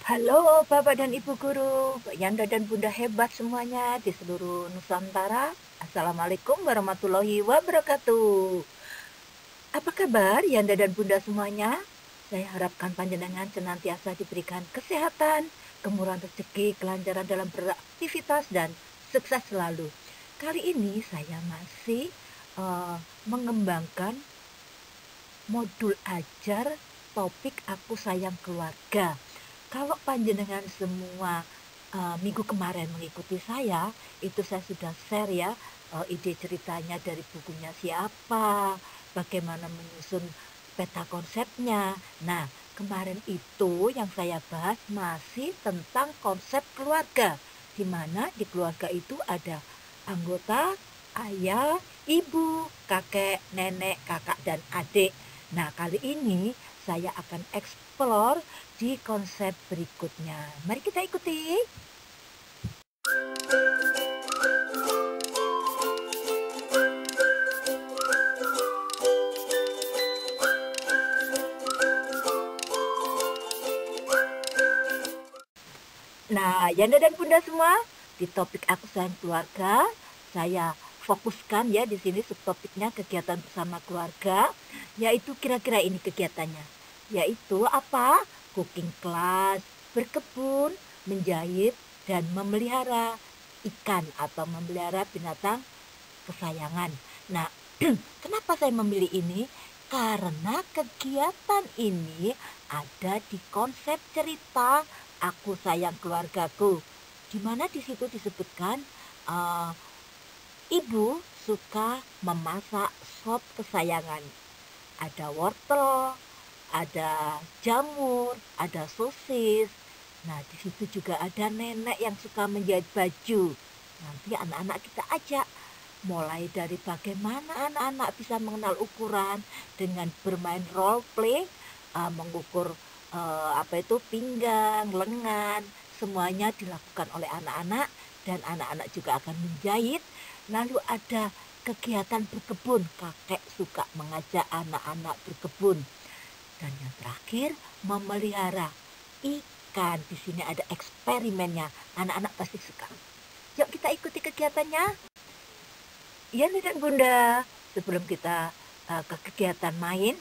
Halo Bapak dan Ibu guru, Mbak Yanda dan Bunda hebat semuanya di seluruh Nusantara. Assalamualaikum warahmatullahi wabarakatuh. Apa kabar Yanda dan Bunda semuanya? Saya harapkan panjenengan senantiasa diberikan kesehatan, kemurahan rezeki, kelancaran dalam beraktivitas, dan sukses selalu. Kali ini saya masih mengembangkan modul ajar topik Aku Sayang Keluarga. Kalau panjenengan semua minggu kemarin mengikuti saya, itu saya sudah share ya ide ceritanya dari bukunya siapa, bagaimana menyusun peta konsepnya. Nah, kemarin itu yang saya bahas masih tentang konsep keluarga, di mana di keluarga itu ada anggota ayah, ibu, kakek, nenek, kakak, dan adik. Nah, kali ini saya akan explore di konsep berikutnya. Mari kita ikuti. Nah, Yanda dan Bunda semua, di topik Aku Sayang Keluarga, saya fokuskan ya di sini subtopiknya kegiatan bersama keluarga, yaitu kira-kira ini kegiatannya. Yaitu apa? Cooking class, berkebun, menjahit, dan memelihara ikan atau memelihara binatang kesayangan. Nah, kenapa saya memilih ini? Karena kegiatan ini ada di konsep cerita Aku Sayang Keluargaku, di mana di situ disebutkan uh, ibu suka memasak sop kesayangan. Ada wortel, ada jamur, ada sosis. Nah, di situ juga ada nenek yang suka menjahit baju. Nanti anak-anak kita ajak mulai dari bagaimana anak-anak bisa mengenal ukuran dengan bermain role play, mengukur apa itu pinggang, lengan, semuanya dilakukan oleh anak-anak dan anak-anak juga akan menjahit. Lalu ada kegiatan berkebun, kakek suka mengajak anak-anak berkebun. Dan yang terakhir memelihara ikan. Di sini ada eksperimennya, anak-anak pasti suka. Yuk kita ikuti kegiatannya. Iya nih dan Bunda, sebelum kita ke kegiatan main,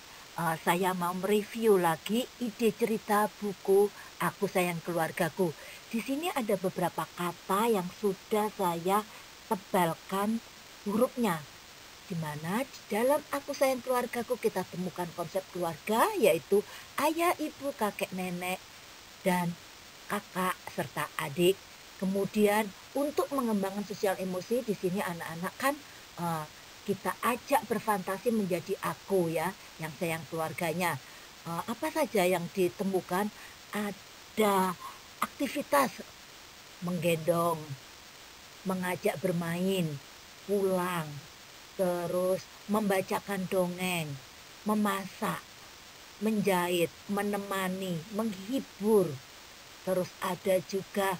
saya mau mereview lagi ide cerita buku Aku Sayang Keluargaku. Di sini ada beberapa kata yang sudah saya tebalkan hurufnya. Di mana di dalam Aku Sayang Keluargaku kita temukan konsep keluarga, yaitu ayah, ibu, kakek, nenek, dan kakak serta adik. Kemudian untuk mengembangkan sosial emosi di sini anak-anak kan kita ajak berfantasi menjadi aku ya, yang sayang keluarganya. Apa saja yang ditemukan? Ada aktivitas menggendong, mengajak bermain, pulang, terus membacakan dongeng, memasak, menjahit, menemani, menghibur. Terus ada juga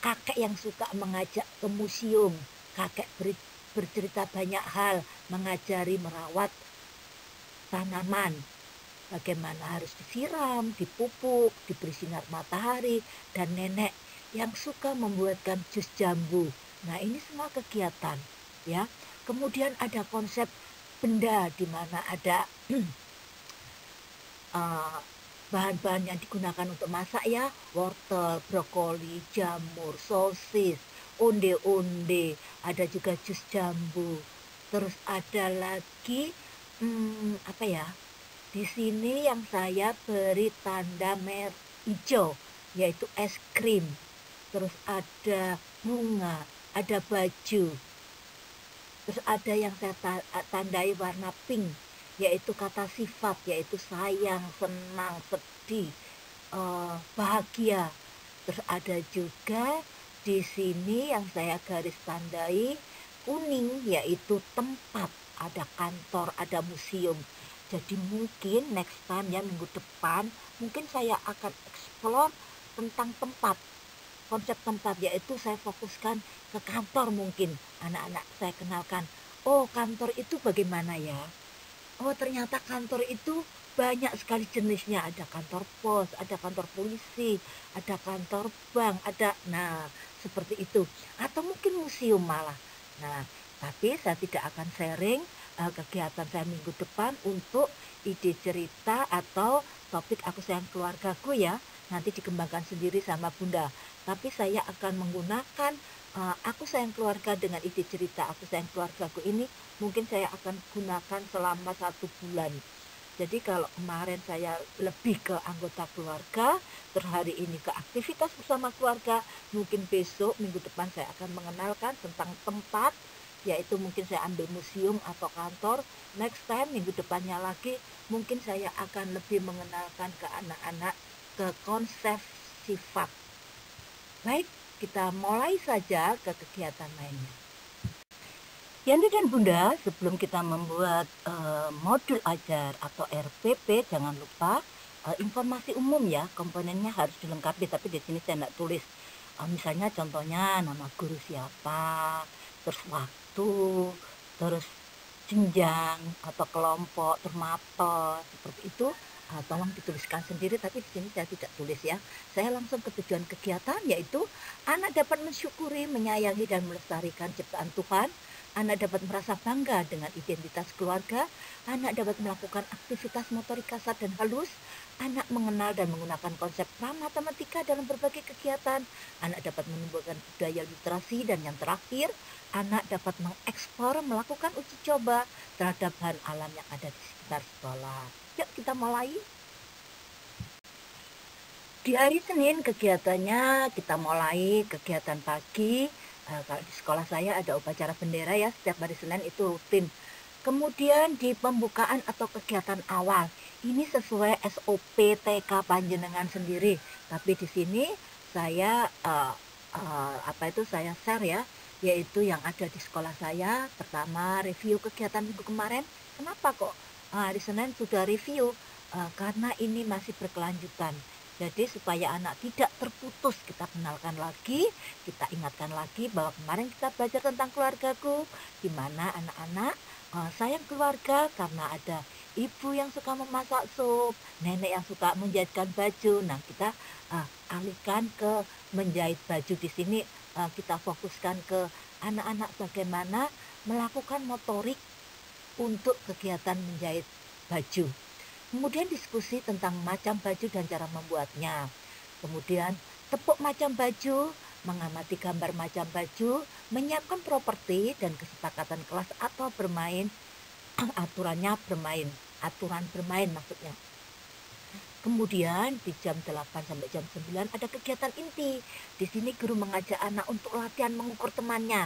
kakek yang suka mengajak ke museum, kakek bercerita banyak hal, mengajari merawat tanaman, bagaimana harus disiram, dipupuk, diberi sinar matahari, dan nenek yang suka membuatkan jus jambu. Nah, ini semua kegiatan ya. Kemudian ada konsep benda di mana ada bahan-bahan yang digunakan untuk masak ya, wortel, brokoli, jamur, sosis, onde-onde, ada juga jus jambu. Terus ada lagi apa ya? Di sini yang saya beri tanda merah hijau yaitu es krim. Terus ada bunga, ada baju. Terus ada yang saya tandai warna pink, yaitu kata sifat, yaitu sayang, senang, sedih, bahagia. Terus ada juga di sini yang saya garis tandai kuning, yaitu tempat, ada kantor, ada museum. Jadi mungkin next time ya, minggu depan mungkin saya akan explore tentang tempat, konsep tempat, yaitu saya fokuskan ke kantor. Mungkin anak-anak saya kenalkan, oh kantor itu bagaimana ya, oh ternyata kantor itu banyak sekali jenisnya, ada kantor pos, ada kantor polisi, ada kantor bank, nah seperti itu. Atau mungkin museum malah. Nah, tapi saya tidak akan sharing kegiatan saya minggu depan untuk ide cerita atau topik aku sayang keluargaku ya. Nanti dikembangkan sendiri sama Bunda. Tapi saya akan menggunakan aku sayang keluarga dengan ide cerita aku sayang keluargaku ini mungkin saya akan gunakan selama 1 bulan. Jadi kalau kemarin saya lebih ke anggota keluarga, terhari ini ke aktivitas bersama keluarga, mungkin besok minggu depan saya akan mengenalkan tentang tempat, yaitu mungkin saya ambil museum atau kantor. Next time minggu depannya lagi mungkin saya akan lebih mengenalkan ke anak-anak ke konsep sifat. Baik, kita mulai saja ke kegiatan lainnya. Yanda dan Bunda, sebelum kita membuat modul ajar atau RPP, jangan lupa informasi umum ya, komponennya harus dilengkapi. Tapi di sini saya tidak tulis. Misalnya contohnya nama guru siapa, terus waktu, terus jenjang atau kelompok, termapel, seperti itu. Tolong dituliskan sendiri, tapi di sini saya tidak tulis ya. Saya langsung ke tujuan kegiatan, yaitu anak dapat mensyukuri, menyayangi, dan melestarikan ciptaan Tuhan. Anak dapat merasa bangga dengan identitas keluarga. Anak dapat melakukan aktivitas motorik kasar dan halus. Anak mengenal dan menggunakan konsep pra-matematika dalam berbagai kegiatan. Anak dapat menumbuhkan budaya literasi, dan yang terakhir, anak dapat mengeksplor, melakukan uji coba terhadap bahan alam yang ada di sekitar sekolah. Yuk kita mulai. Di hari Senin kegiatannya kita mulai kegiatan pagi. Kalau di sekolah saya ada upacara bendera ya, setiap hari Senin itu rutin. Kemudian di pembukaan atau kegiatan awal, ini sesuai SOP TK panjenengan sendiri. Tapi di sini saya saya share ya, yaitu yang ada di sekolah saya. Pertama, review kegiatan minggu kemarin. Kenapa kok hari Senin sudah review? Karena ini masih berkelanjutan. Jadi supaya anak tidak terputus, kita kenalkan lagi, kita ingatkan lagi bahwa kemarin kita belajar tentang keluargaku, di mana anak-anak sayang keluarga karena ada ibu yang suka memasak sup, nenek yang suka menjahitkan baju. Nah, kita alihkan ke menjahit baju. Di sini kita fokuskan ke anak-anak bagaimana melakukan motorik untuk kegiatan menjahit baju. Kemudian diskusi tentang macam baju dan cara membuatnya. Kemudian tepuk macam baju, mengamati gambar macam baju, menyiapkan properti dan kesepakatan kelas atau bermain, aturan bermain maksudnya. Kemudian di jam 8 sampai jam 9 ada kegiatan inti. Di sini guru mengajak anak untuk latihan mengukur temannya.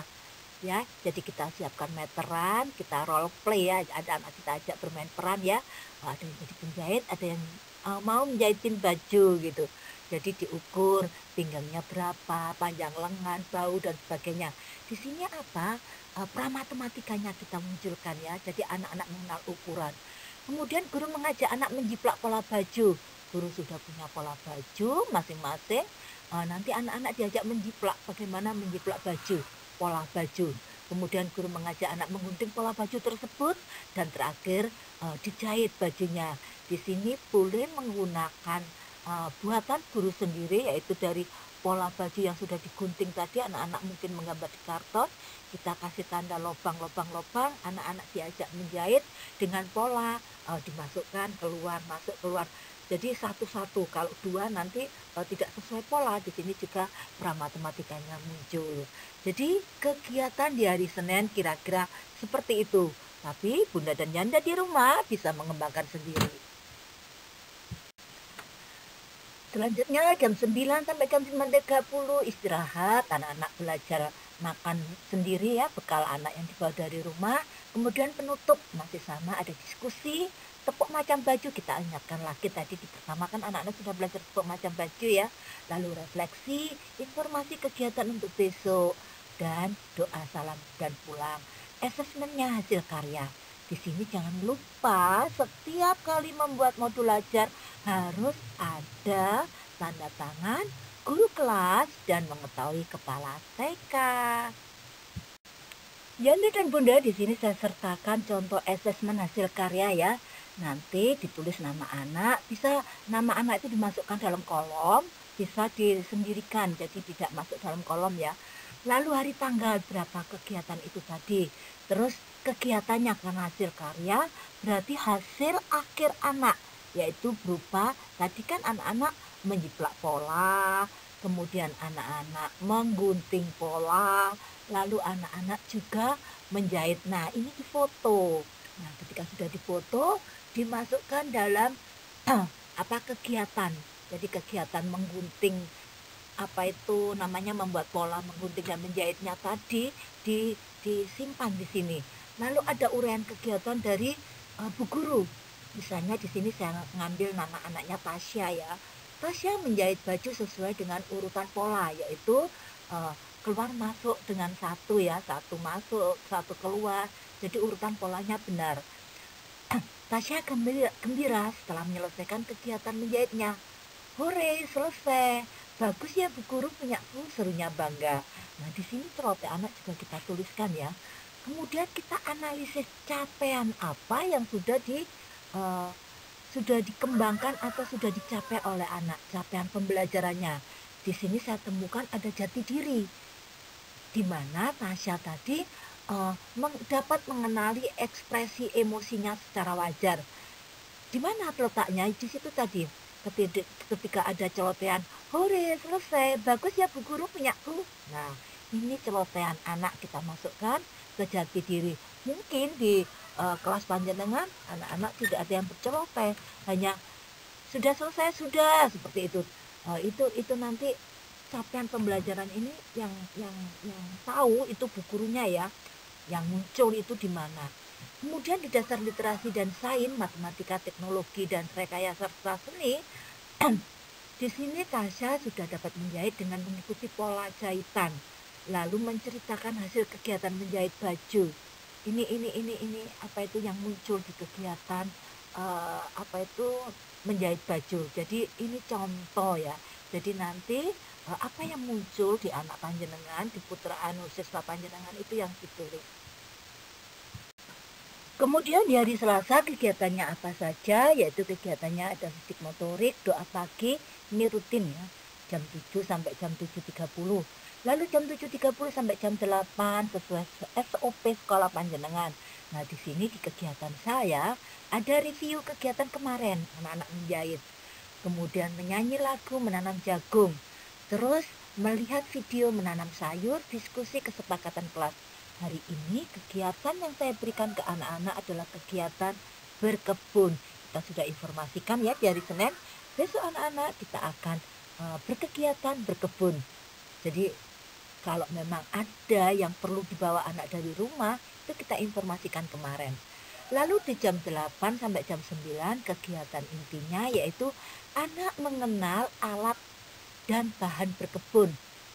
Ya, jadi kita siapkan meteran, kita role play ya, ada anak kita ajak bermain peran ya, ada yang jadi penjahit, ada yang mau menjahitin baju gitu. Jadi diukur pinggangnya berapa, panjang lengan, bau dan sebagainya. Di sini apa? Pra-matematikanya kita munculkan ya, jadi anak-anak mengenal ukuran. Kemudian guru mengajak anak menjiplak pola baju. Guru sudah punya pola baju masing-masing. Nanti anak-anak diajak menjiplak, bagaimana menjiplak baju, pola baju. Kemudian guru mengajak anak menggunting pola baju tersebut, dan terakhir dijahit bajunya. Di sini boleh menggunakan buatan guru sendiri, yaitu dari pola baju yang sudah digunting tadi. Anak-anak mungkin menggambar di karton, kita kasih tanda lubang-lubang, anak-anak diajak menjahit dengan pola, dimasukkan keluar, masuk keluar. Jadi satu-satu, kalau dua nanti tidak sesuai pola, di sini juga pra-matematikanya muncul. Jadi kegiatan di hari Senin kira-kira seperti itu. Tapi Bunda dan Yanda di rumah bisa mengembangkan sendiri. Selanjutnya jam 9 sampai jam 9.30 istirahat, anak-anak belajar makan sendiri ya, bekal anak yang dibawa dari rumah. Kemudian penutup masih sama, ada diskusi, tepuk macam baju, kita ingatkan lagi tadi di pertama kan anak-anak sudah belajar tepuk macam baju ya. Lalu refleksi, informasi kegiatan untuk besok, dan doa salam dan pulang. Asesmennya hasil karya. Di sini jangan lupa setiap kali membuat modul ajar harus ada tanda tangan guru kelas dan mengetahui kepala TK. Yanda dan Bunda, di sini saya sertakan contoh asesmen hasil karya ya. Nanti ditulis nama anak, bisa nama anak itu dimasukkan dalam kolom, bisa disendirikan, jadi tidak masuk dalam kolom ya. Lalu hari tanggal berapa kegiatan itu tadi. Terus kegiatannya karena hasil karya, berarti hasil akhir anak, yaitu berupa tadi kan anak-anak menjiplak pola, kemudian anak-anak menggunting pola, lalu anak-anak juga menjahit. Nah, ini difoto. Nah, ketika sudah difoto, dimasukkan dalam apa kegiatan. Jadi kegiatan menggunting apa itu namanya membuat pola menggunting dan menjahitnya tadi disimpan di sini. Lalu ada uraian kegiatan dari Bu Guru. Misalnya di sini saya ngambil nama anaknya Tasya ya. Tasya menjahit baju sesuai dengan urutan pola, yaitu keluar masuk dengan satu ya, satu masuk, satu keluar. Jadi urutan polanya benar. Tasya gembira setelah menyelesaikan kegiatan menjahitnya. Hore, selesai. Bagus ya Bu Guru punyaku, serunya bangga. Nah, di sini celoteh anak juga kita tuliskan ya. Kemudian kita analisis capaian apa yang uh, sudah dikembangkan atau sudah dicapai oleh anak, capaian pembelajarannya. Di sini saya temukan ada jati diri, di mana Tasya tadi dapat mengenali ekspresi emosinya secara wajar. Di mana letaknya? Di situ tadi. Ketika ada celotehan, hore selesai, bagus ya Bu Guru punyaku. Nah, ini celotehan anak kita masukkan ke jati diri. Mungkin di kelas panjenengan anak-anak tidak ada yang berceloteh, hanya sudah selesai sudah, seperti itu. Itu nanti capaian pembelajaran ini yang tahu itu Bu Gurunya ya, yang muncul itu di mana. Kemudian di dasar literasi dan sains, matematika, teknologi, dan rekayasa serta seni, di sini Tasya sudah dapat menjahit dengan mengikuti pola jahitan, lalu menceritakan hasil kegiatan menjahit baju. Ini apa itu yang muncul di kegiatan apa itu menjahit baju. Jadi ini contoh ya. Jadi nanti apa yang muncul di anak panjenengan, di putra anu siswa panjenengan itu yang ditulis. Kemudian di hari Selasa kegiatannya apa saja, yaitu kegiatannya ada fisik motorik, doa pagi, ini rutin ya, jam 7 sampai jam 7.30. Lalu jam 7.30 sampai jam 8 sesuai SOP sekolah panjenengan. Nah, di sini di kegiatan saya ada review kegiatan kemarin, anak-anak menjahit. Kemudian menyanyi lagu menanam jagung. Terus melihat video menanam sayur, diskusi kesepakatan kelas. Hari ini kegiatan yang saya berikan ke anak-anak adalah kegiatan berkebun. Kita sudah informasikan ya di hari Senin. Besok anak-anak kita akan berkegiatan berkebun. Jadi kalau memang ada yang perlu dibawa anak dari rumah, itu kita informasikan kemarin. Lalu di jam 8 sampai jam 9 kegiatan intinya yaitu anak mengenal alat dan bahan berkebun.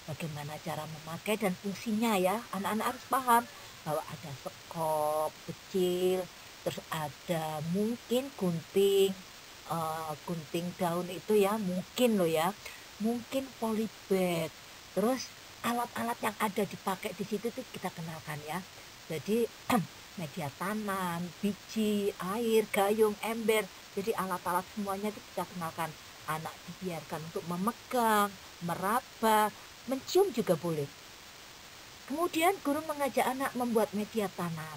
Bagaimana cara memakai dan fungsinya ya, anak-anak harus paham bahwa ada sekop kecil, terus ada mungkin gunting, gunting daun itu ya, mungkin loh ya, mungkin polybag, terus alat-alat yang ada dipakai di situ tuh kita kenalkan ya. Jadi media tanam, biji, air, gayung, ember, jadi alat-alat semuanya itu kita kenalkan. Anak dibiarkan untuk memegang, meraba, mencium juga boleh. Kemudian guru mengajak anak membuat media tanam.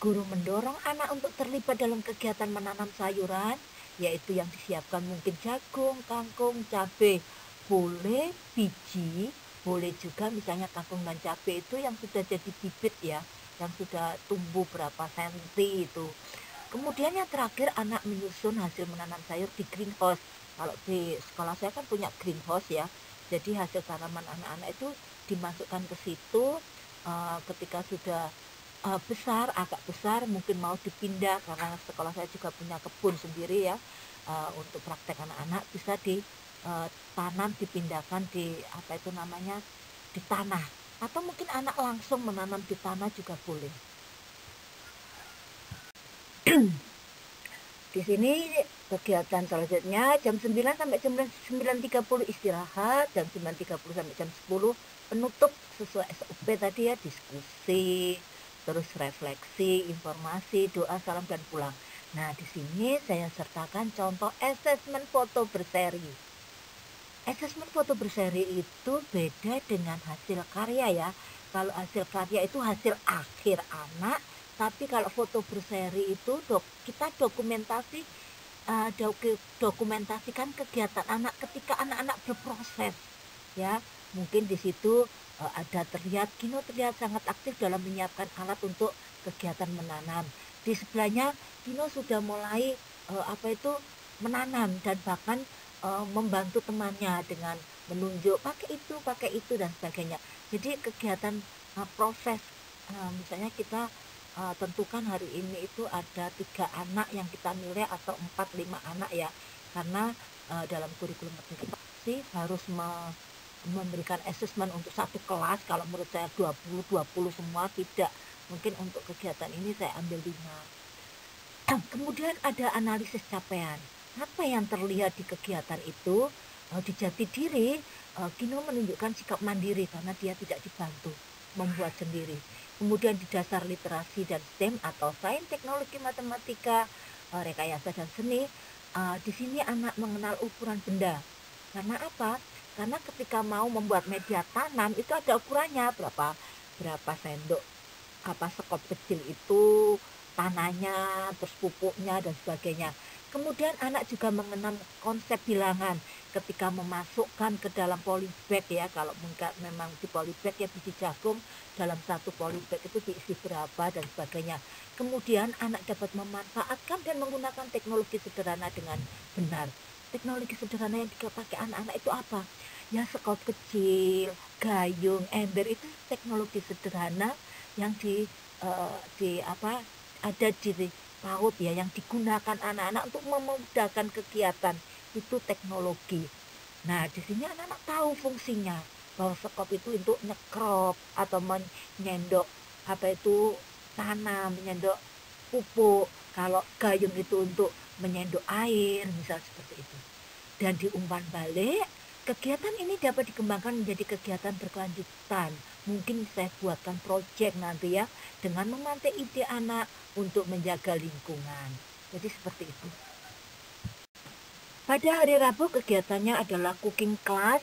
Guru mendorong anak untuk terlibat dalam kegiatan menanam sayuran, yaitu yang disiapkan mungkin jagung, kangkung, cabai. Boleh biji, boleh juga misalnya kangkung dan cabai itu yang sudah jadi bibit ya, yang sudah tumbuh berapa senti itu. Kemudian yang terakhir anak menyusun hasil menanam sayur di greenhouse. Kalau di sekolah saya kan punya greenhouse ya, jadi hasil tanaman anak-anak itu dimasukkan ke situ. Ketika sudah besar, agak besar, mungkin mau dipindah karena sekolah saya juga punya kebun sendiri ya. Untuk praktek anak-anak bisa ditanam, dipindahkan di apa itu namanya, di tanah, atau mungkin anak langsung menanam di tanah juga boleh. Di sini kegiatan selanjutnya jam 9 sampai jam 9.30 istirahat, jam 9.30 sampai jam 10 penutup sesuai SOP tadi ya, diskusi, terus refleksi, informasi, doa, salam, dan pulang. Nah, di sini saya sertakan contoh asesmen foto berseri. Asesmen foto berseri itu beda dengan hasil karya ya. Kalau hasil karya itu hasil akhir anak, tapi kalau foto berseri itu kita dokumentasikan kegiatan anak ketika anak-anak berproses ya. Mungkin di situ ada Kino terlihat sangat aktif dalam menyiapkan alat untuk kegiatan menanam. Di sebelahnya Kino sudah mulai menanam dan bahkan membantu temannya dengan menunjuk pakai itu dan sebagainya. Jadi kegiatan proses, misalnya kita tentukan hari ini itu ada 3 anak yang kita nilai atau 4-5 anak ya, karena dalam kurikulum sih harus memberikan asesmen untuk satu kelas. Kalau menurut saya 20 semua tidak, mungkin untuk kegiatan ini saya ambil 5. Kemudian ada analisis capaian. Apa yang terlihat di kegiatan itu? Di jati diri, Kino menunjukkan sikap mandiri karena dia tidak dibantu, membuat sendiri. Kemudian di dasar literasi dan STEM atau sains, teknologi, matematika, rekayasa dan seni, di sini anak mengenal ukuran benda. Karena apa? Karena ketika mau membuat media tanam itu ada ukurannya, berapa sendok sekop kecil itu tanahnya, terus pupuknya dan sebagainya. Kemudian anak juga mengenal konsep bilangan ketika memasukkan ke dalam polybag ya. Kalau memang di polybag ya, biji jagung dalam satu polybag itu diisi berapa dan sebagainya. Kemudian anak dapat memanfaatkan dan menggunakan teknologi sederhana dengan benar. Teknologi sederhana yang dipakai anak-anak itu apa? Ya sekop kecil, gayung, ember, itu teknologi sederhana yang ada di PAUD ya, yang digunakan anak-anak untuk memudahkan kegiatan itu teknologi. Nah, di sini anak-anak tahu fungsinya, bahwa sekop itu untuk nyekrop atau menyendok tanam, menyendok pupuk. Kalau gayung itu untuk menyendok air, misal seperti itu. Dan di umpan balik, kegiatan ini dapat dikembangkan menjadi kegiatan berkelanjutan. Mungkin saya buatkan proyek nanti ya, dengan memantik ide anak untuk menjaga lingkungan. Jadi seperti itu. Pada hari Rabu kegiatannya adalah cooking class.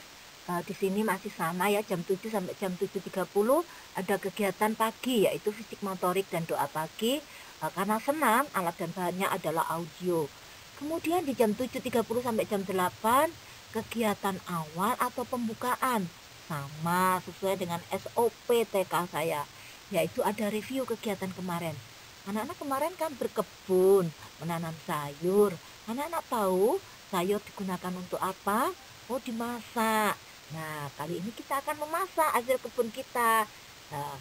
Di sini masih sama ya, jam 7 sampai jam 7.30 ada kegiatan pagi yaitu fisik motorik dan doa pagi. Karena senam, alat dan bahannya adalah audio. Kemudian di jam 7.30 sampai jam 8 kegiatan awal atau pembukaan, sama sesuai dengan SOP TK saya, yaitu ada review kegiatan kemarin. Anak-anak kemarin kan berkebun, menanam sayur. Anak-anak tahu sayur digunakan untuk apa? Oh, dimasak. Nah, kali ini kita akan memasak hasil kebun kita. Nah,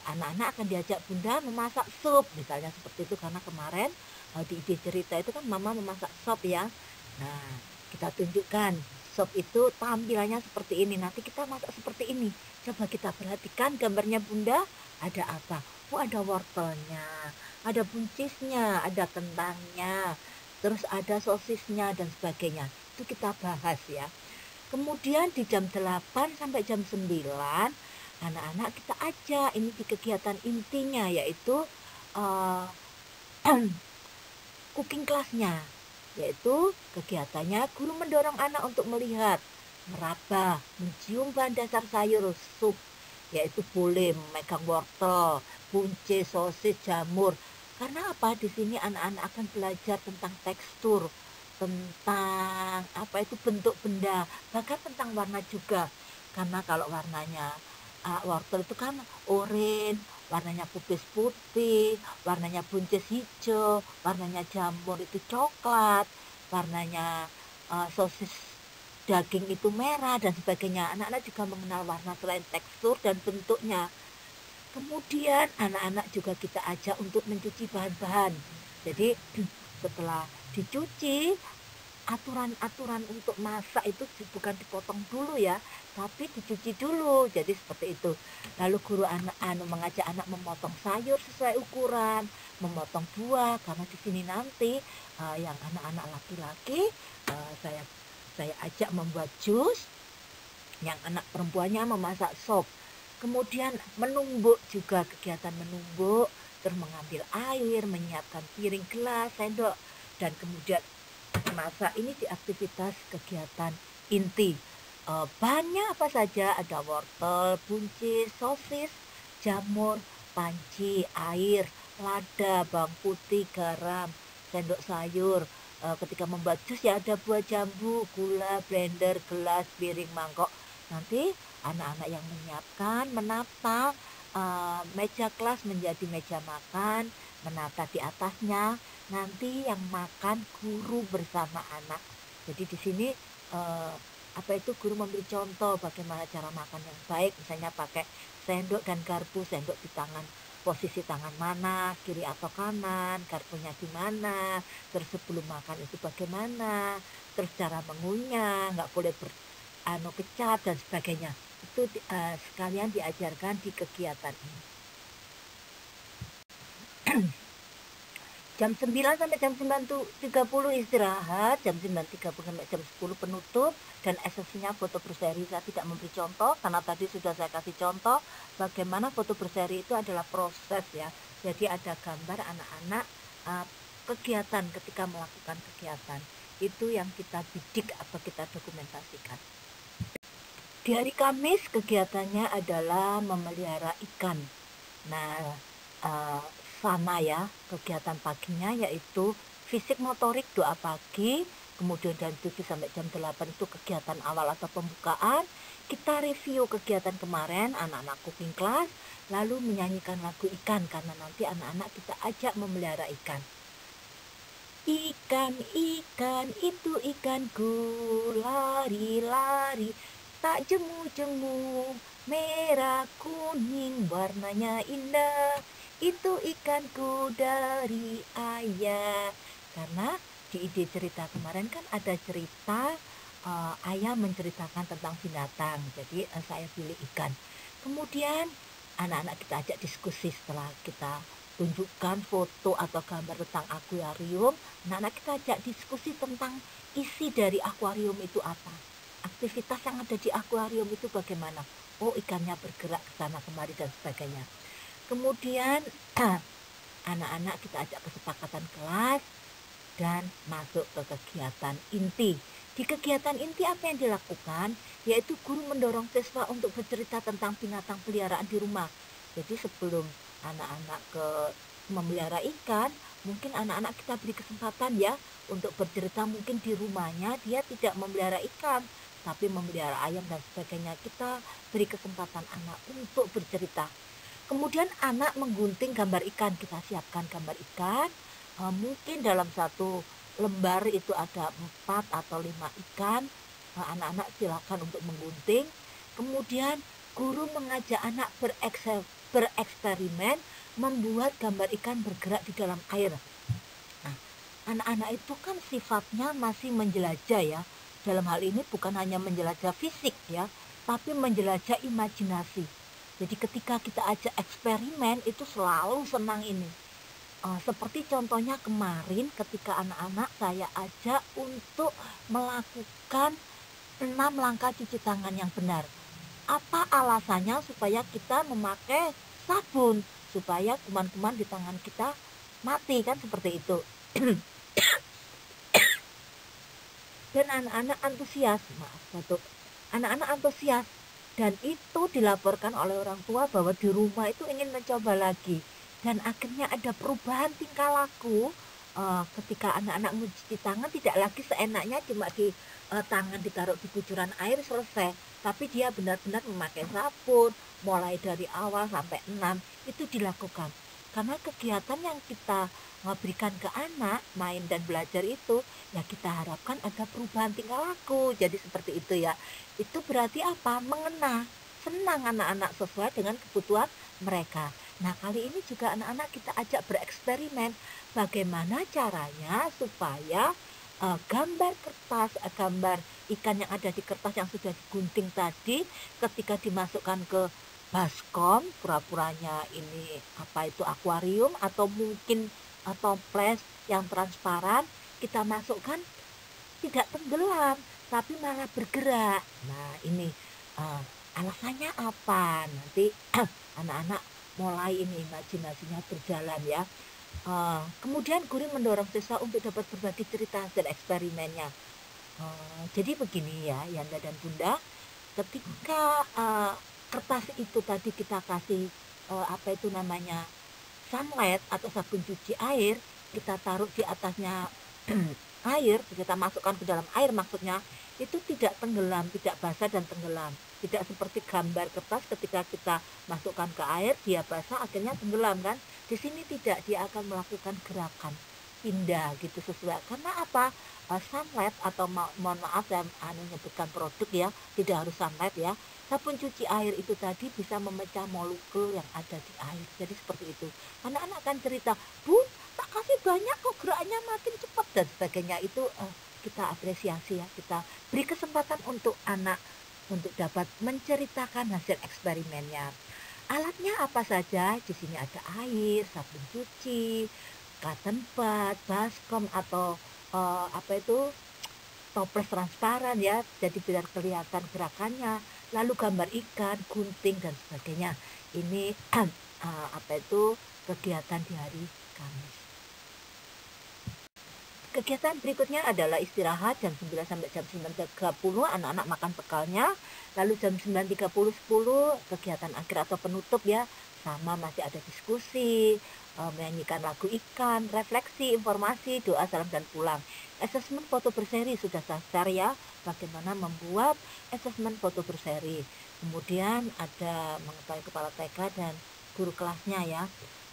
anak-anak akan diajak bunda memasak sup, misalnya seperti itu, karena kemarin di ide cerita itu kan mama memasak sop ya. Nah, kita tunjukkan sop itu tampilannya seperti ini, nanti kita masak seperti ini. Coba kita perhatikan gambarnya bunda, ada apa? Oh, ada wortelnya, ada buncisnya, ada kentangnya, terus ada sosisnya dan sebagainya. Itu kita bahas ya. Kemudian di jam 8 sampai jam 9 anak-anak kita ajak ini di kegiatan intinya, yaitu cooking classnya, yaitu kegiatannya guru mendorong anak untuk melihat, meraba, mencium bahan dasar sayur sup, yaitu boleh memegang wortel, buncis, sosis, jamur. Karena apa? Di sini anak-anak akan belajar tentang tekstur, tentang bentuk benda, bahkan tentang warna juga. Karena kalau warnanya wortel itu kan oranye, warnanya pupis putih, warnanya buncis hijau, warnanya jamur itu coklat, warnanya sosis daging itu merah dan sebagainya. Anak-anak juga mengenal warna selain tekstur dan bentuknya. Kemudian anak-anak juga kita ajak untuk mencuci bahan-bahan. Jadi setelah dicuci, aturan-aturan untuk masak itu bukan dipotong dulu ya, tapi dicuci dulu. Jadi seperti itu. Lalu guru mengajak anak memotong sayur sesuai ukuran, memotong buah, karena di sini nanti yang anak-anak laki-laki saya ajak membuat jus, yang anak perempuannya memasak sop. Kemudian menumbuk juga, kegiatan menumbuk, terus mengambil air, menyiapkan piring, gelas, sendok, dan kemudian masak. Ini di aktivitas kegiatan inti. Bahannya apa saja? Ada wortel, buncis, sosis, jamur, panci, air, lada, bawang putih, garam, sendok sayur. Ketika membuat jus ya ada buah jambu, gula, blender, gelas, piring, mangkok. Nanti anak-anak yang menyiapkan, menata meja kelas menjadi meja makan, menata di atasnya. Nanti yang makan guru bersama anak. Jadi di sini eh, apa itu, guru memberi contoh bagaimana cara makan yang baik, misalnya pakai sendok dan garpu, sendok di tangan, posisi tangan mana, kiri atau kanan, garpunya di mana, terus sebelum makan itu bagaimana, terus cara mengunyah, nggak boleh kecap dan sebagainya. Itu sekalian diajarkan di kegiatan ini. Jam 9 sampai jam 9.30 istirahat, jam 9.30 sampai jam 10 penutup, dan esensinya foto berseri. Saya tidak memberi contoh karena tadi sudah saya kasih contoh bagaimana foto berseri itu adalah proses ya. Jadi ada gambar anak-anak kegiatan ketika melakukan kegiatan. Itu yang kita bidik atau kita dokumentasikan. Di hari Kamis kegiatannya adalah memelihara ikan. Nah, sama ya kegiatan paginya, yaitu fisik motorik, doa pagi, kemudian dari 7 sampai jam 8 itu kegiatan awal atau pembukaan. Kita review kegiatan kemarin, anak-anak cooking class, lalu menyanyikan lagu ikan karena nanti anak-anak kita ajak memelihara ikan. Ikan, ikan, itu ikanku, lari-lari, tak jemu-jemu, merah kuning, warnanya indah. Itu ikanku dari ayah. Karena di ide cerita kemarin kan ada cerita ayah menceritakan tentang binatang. Jadi saya pilih ikan. Kemudian anak-anak kita ajak diskusi setelah kita tunjukkan foto atau gambar tentang akuarium. Anak-anak kita ajak diskusi tentang isi dari akuarium itu apa. Aktivitas yang ada di akuarium itu bagaimana? Oh, ikannya bergerak ke sana kemari dan sebagainya. Kemudian anak-anak kita ajak kesepakatan kelas dan masuk ke kegiatan inti. Di kegiatan inti apa yang dilakukan? Yaitu guru mendorong siswa untuk bercerita tentang binatang peliharaan di rumah. Jadi sebelum anak-anak memelihara ikan, mungkin anak-anak kita beri kesempatan ya untuk bercerita. Mungkin di rumahnya dia tidak memelihara ikan, tapi memelihara ayam dan sebagainya. Kita beri kesempatan anak untuk bercerita. Kemudian anak menggunting gambar ikan, kita siapkan gambar ikan. Mungkin dalam satu lembar itu ada 4 atau 5 ikan. Anak-anak silakan untuk menggunting. Kemudian guru mengajak anak bereksperimen membuat gambar ikan bergerak di dalam air. Nah, anak-anak itu kan sifatnya masih menjelajah ya. Dalam hal ini bukan hanya menjelajah fisik ya, tapi menjelajah imajinasi. Jadi ketika kita ajak eksperimen itu selalu senang ini. Seperti contohnya kemarin ketika anak-anak saya ajak untuk melakukan 6 langkah cuci tangan yang benar. Apa alasannya? Supaya kita memakai sabun, supaya kuman-kuman di tangan kita mati, kan seperti itu. Dan anak-anak antusias, anak-anak antusias, dan itu dilaporkan oleh orang tua bahwa di rumah itu ingin mencoba lagi. Dan akhirnya ada perubahan tingkah laku ketika anak-anak mencuci tangan, tidak lagi seenaknya cuma di tangan ditaruh di kucuran air selesai, tapi dia benar-benar memakai sabun mulai dari awal sampai 6 itu dilakukan. Karena kegiatan yang kita berikan ke anak, main dan belajar itu, ya kita harapkan ada perubahan tingkah laku. Jadi seperti itu ya. Itu berarti apa? Mengena, senang anak-anak sesuai dengan kebutuhan mereka. Nah, kali ini juga anak-anak kita ajak bereksperimen bagaimana caranya supaya gambar kertas, gambar ikan yang ada di kertas yang sudah digunting tadi, ketika dimasukkan ke baskom, pura-puranya ini apa itu akuarium atau mungkin toples yang transparan, kita masukkan tidak tenggelam tapi malah bergerak. Nah, ini alasannya apa? Nanti anak-anak mulai ini imajinasinya berjalan ya. Kemudian guru mendorong siswa untuk dapat berbagi cerita hasil eksperimennya. Jadi begini ya, Yanda dan Bunda, ketika kertas itu tadi kita kasih apa itu namanya sunlight atau sabun cuci air, kita taruh di atasnya air, kita masukkan ke dalam air maksudnya, itu tidak tenggelam, tidak basah dan tenggelam. Tidak seperti gambar kertas ketika kita masukkan ke air, dia basah akhirnya tenggelam kan. Di sini tidak, dia akan melakukan gerakan pindah gitu sesuai. Karena apa? Sunlight atau mohon maaf saya menyebutkan produk ya, tidak harus sunlight ya. Sabun cuci air itu tadi bisa memecah molekul yang ada di air. Jadi seperti itu. Anak-anak akan cerita, Bun, tak kasih banyak kok geraknya makin cepat dan sebagainya. Itu kita apresiasi ya, kita beri kesempatan untuk anak untuk dapat menceritakan hasil eksperimennya. Alatnya apa saja? Di sini ada air, sabun cuci, cotton bud, baskom atau apa itu toples transparan ya, jadi biar kelihatan gerakannya. Lalu gambar ikan, gunting dan sebagainya. Ini apa itu kegiatan di hari Kamis. Kegiatan berikutnya adalah istirahat jam 9 sampai jam 9.30, anak-anak makan bekalnya. Lalu jam 9.30 10 kegiatan akhir atau penutup ya. Sama masih ada diskusi, menyanyikan lagu ikan, refleksi, informasi, doa, salam dan pulang. Asesmen foto berseri sudah share ya, bagaimana membuat asesmen foto berseri. Kemudian ada mengetahui kepala TK dan guru kelasnya ya.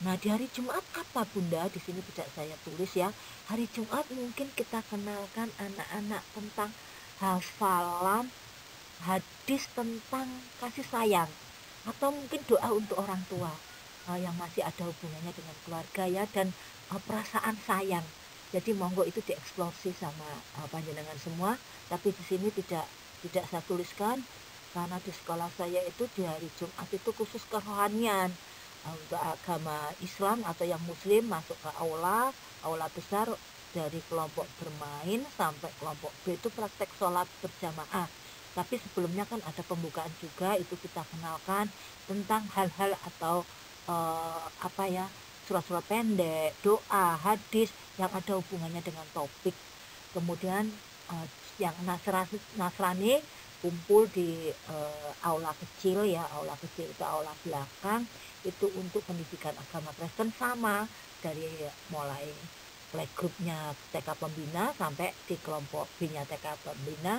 Nah, di hari Jumat apa Bunda? Di sini tidak saya tulis ya. Hari Jumat mungkin kita kenalkan anak-anak tentang hafalan hadis tentang kasih sayang, atau mungkin doa untuk orang tua yang masih ada hubungannya dengan keluarga ya, dan perasaan sayang. Jadi monggo itu dieksplorasi sama panjenengan semua. Tapi di sini tidak saya tuliskan karena di sekolah saya itu di hari Jumat itu khusus kerohanian. Untuk agama Islam atau yang Muslim masuk ke aula besar, dari kelompok bermain sampai kelompok B itu praktek sholat berjamaah. Tapi sebelumnya kan ada pembukaan juga, itu kita kenalkan tentang hal-hal atau apa ya, surat-surat pendek, doa, hadis yang ada hubungannya dengan topik. Kemudian yang Nasrani kumpul di aula kecil ya, aula kecil itu aula belakang, itu untuk pendidikan agama Kristen sama, dari mulai playgroup-nya TK Pembina sampai di kelompok B-nya TK Pembina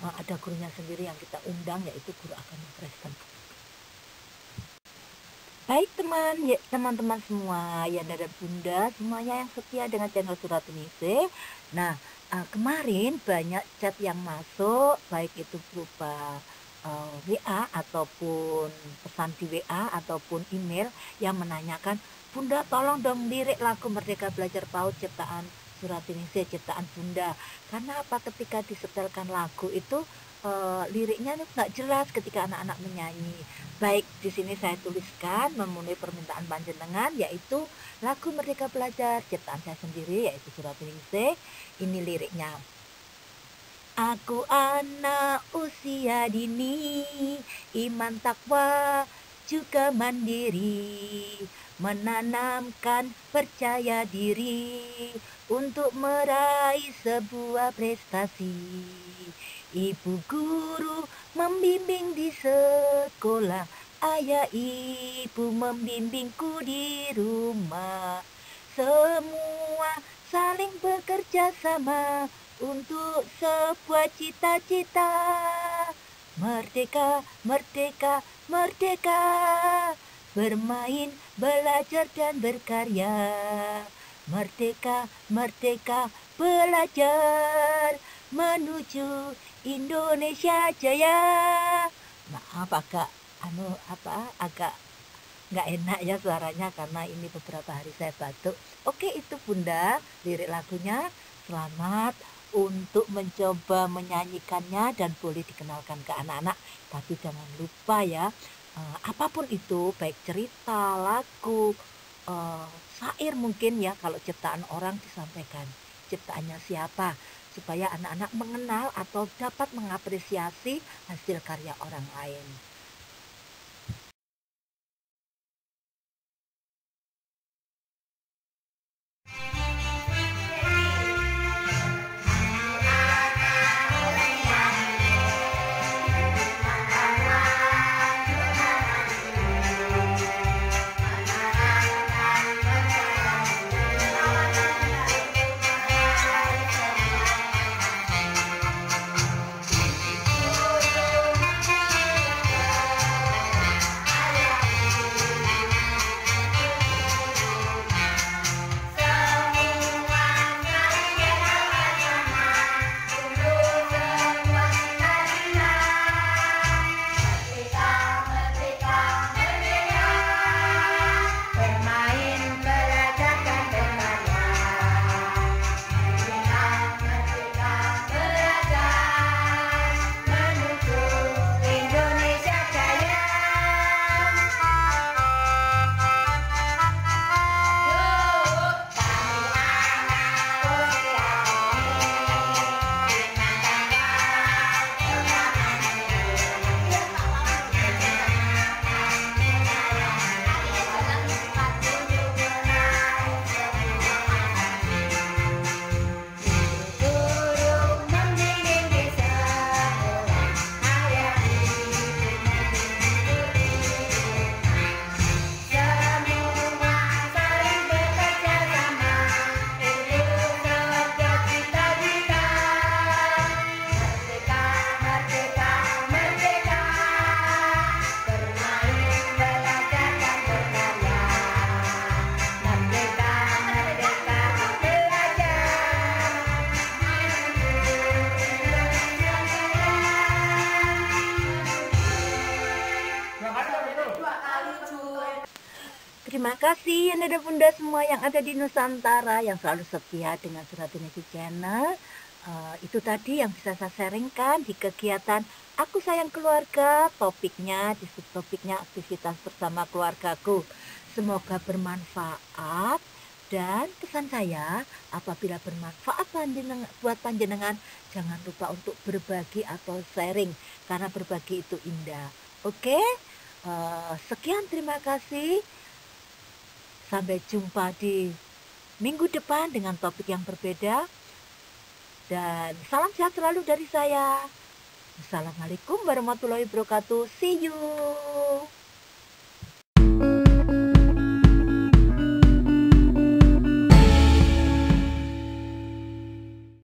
ada gurunya sendiri yang kita undang, yaitu guru agama Kristen. Baik teman-teman semua, Yanda dan Bunda semuanya yang setia dengan channel Suratiningsih. Nah, kemarin banyak chat yang masuk, baik itu berupa WA ataupun pesan di WA ataupun email yang menanyakan, Bunda tolong dong lirik lagu Merdeka Belajar PAUD ciptaan Suratiningsih, ciptaan Bunda. Karena apa, ketika disetelkan lagu itu liriknya nggak jelas ketika anak-anak menyanyi. Baik, di sini saya tuliskan memenuhi permintaan panjenengan, yaitu lagu Merdeka Belajar ciptaan saya sendiri, yaitu Suratiningsih. Ini liriknya. Aku anak usia dini, iman takwa juga mandiri, menanamkan percaya diri untuk meraih sebuah prestasi. Ibu guru membimbing di sekolah, ayah ibu membimbingku di rumah. Semua saling bekerja sama untuk sebuah cita-cita. Merdeka, merdeka, merdeka, bermain, belajar dan berkarya. Merdeka, merdeka, belajar menuju Indonesia Jaya. Maaf agak agak nggak enak ya suaranya karena ini beberapa hari saya batuk. Oke, itu Bunda lirik lagunya. Selamat untuk mencoba menyanyikannya dan boleh dikenalkan ke anak-anak. Tapi jangan lupa ya, apapun itu, baik cerita, lagu, syair mungkin ya, kalau ciptaan orang disampaikan ciptaannya siapa, supaya anak-anak mengenal atau dapat mengapresiasi hasil karya orang lain. kasih Yanda dan Bunda semua yang ada di Nusantara yang selalu setia dengan Suratuniasi Channel. Itu tadi yang bisa saya sharingkan di kegiatan Aku Sayang Keluarga, topiknya di subtopiknya aktivitas bersama keluargaku. Semoga bermanfaat dan pesan saya apabila bermanfaat buat panjenengan jangan lupa untuk berbagi atau sharing karena berbagi itu indah. Oke? Sekian terima kasih. Sampai jumpa di minggu depan dengan topik yang berbeda. Dan salam sehat selalu dari saya. Assalamualaikum warahmatullahi wabarakatuh. See you.